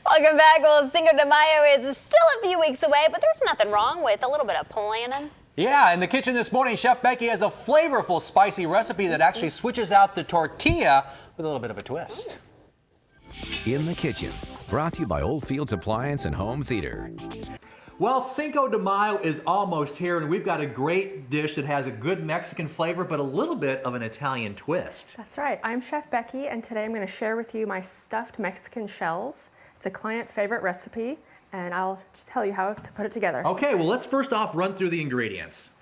Welcome back. Well, Cinco de Mayo is still a few weeks away, but there's nothing wrong with a little bit of planning. Yeah, in the kitchen this morning, Chef Becky has a flavorful, spicy recipe that actually switches out the tortilla with a little bit of a twist. In the Kitchen, brought to you by Oldfields Appliance and Home Theater. Well, Cinco de Mayo is almost here, and we've got a great dish that has a good Mexican flavor, but a little bit of an Italian twist. That's right. I'm Chef Becky, and today I'm going to share with you my stuffed Mexican shells. It's a client favorite recipe, and I'll tell you how to put it together. Okay, well, let's first off run through the ingredients.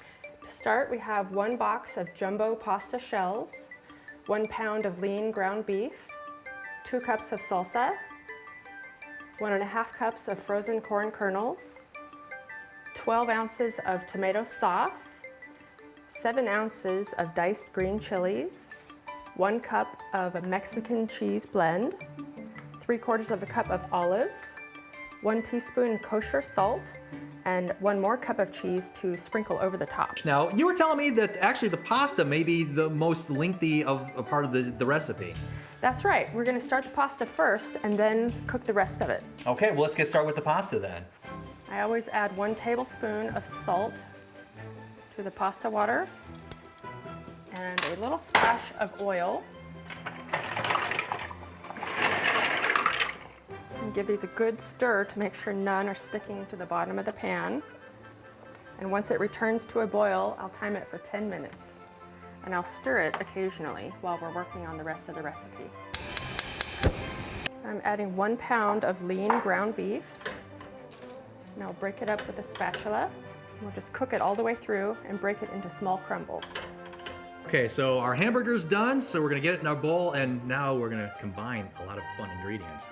To start, we have 1 box of jumbo pasta shells, 1 pound of lean ground beef, 2 cups of salsa, 1.5 cups of frozen corn kernels, 12 ounces of tomato sauce, 7 ounces of diced green chilies, 1 cup of a Mexican cheese blend, 3/4 of a cup of olives, 1 teaspoon kosher salt, and 1 more cup of cheese to sprinkle over the top. Now, you were telling me that actually the pasta may be the most lengthy of a part of the recipe. That's right. We're going to start the pasta first and then cook the rest of it. Okay, well, let's get started with the pasta then. I always add 1 tablespoon of salt to the pasta water and a little splash of oil. And give these a good stir to make sure none are sticking to the bottom of the pan. And once it returns to a boil, I'll time it for 10 minutes. And I'll stir it occasionally while we're working on the rest of the recipe. I'm adding 1 pound of lean ground beef. And I'll break it up with a spatula. We'll just cook it all the way through and break it into small crumbles. Okay, so our hamburger's done, so we're gonna get it in our bowl, and now we're gonna combine a lot of fun ingredients.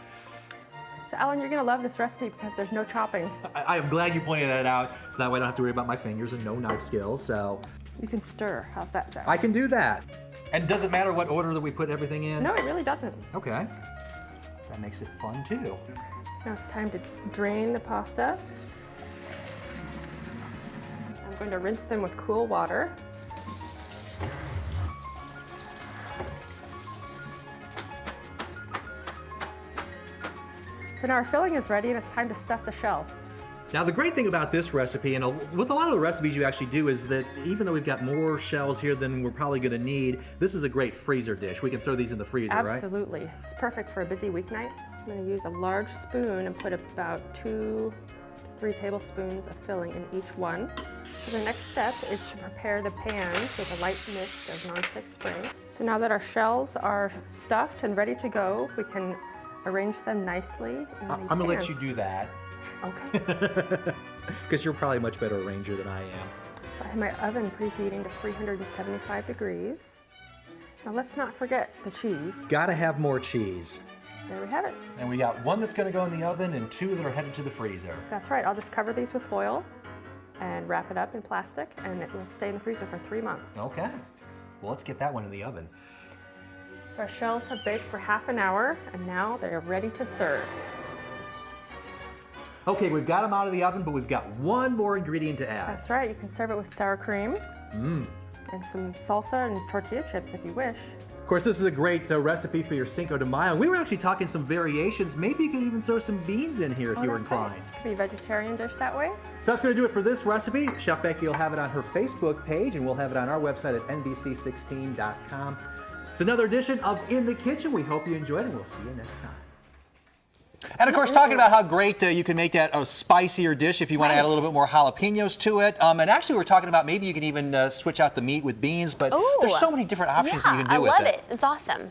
So Alan, you're gonna love this recipe because there's no chopping. I am glad you pointed that out, so that way I don't have to worry about my fingers and no knife skills, so. You can stir, how's that sound? I can do that. And does it matter what order that we put everything in? No, it really doesn't. Okay, that makes it fun too. So now it's time to drain the pasta. I'm going to rinse them with cool water. So now our filling is ready and it's time to stuff the shells. Now the great thing about this recipe, and with a lot of the recipes you actually do, is that even though we've got more shells here than we're probably gonna need, this is a great freezer dish. We can throw these in the freezer, right? Absolutely. It's perfect for a busy weeknight. I'm gonna use a large spoon and put about 2 to 3 tablespoons of filling in each one. So the next step is to prepare the pans with a light mist of nonstick spray. So now that our shells are stuffed and ready to go, we can arrange them nicely in these I'm gonna let pans. you do that. Okay. Because you're probably a much better arranger than I am. So I have my oven preheating to 375 degrees. Now let's not forget the cheese. Gotta have more cheese. There we have it. And we got 1 that's gonna go in the oven and 2 that are headed to the freezer. That's right. I'll just cover these with foil and wrap it up in plastic, and it will stay in the freezer for 3 months. Okay. Well, let's get that one in the oven. So our shells have baked for half an hour, and now they are ready to serve. Okay, we've got them out of the oven, but we've got 1 more ingredient to add. That's right. You can serve it with sour cream and some salsa and tortilla chips if you wish. Of course, this is a great recipe for your Cinco de Mayo. We were actually talking some variations. Maybe you could even throw some beans in here if you were That's right. inclined. Could be a vegetarian dish that way. So that's going to do it for this recipe. Chef Becky will have it on her Facebook page, and we'll have it on our website at nbc16.com. It's another edition of In the Kitchen. We hope you enjoyed it, and we'll see you next time. And of course, talking about how great you can make that a spicier dish if you want to add a little bit more jalapenos to it. And actually, we're talking about maybe you can even switch out the meat with beans, but there's so many different options that you can do with it. I love it. It's awesome.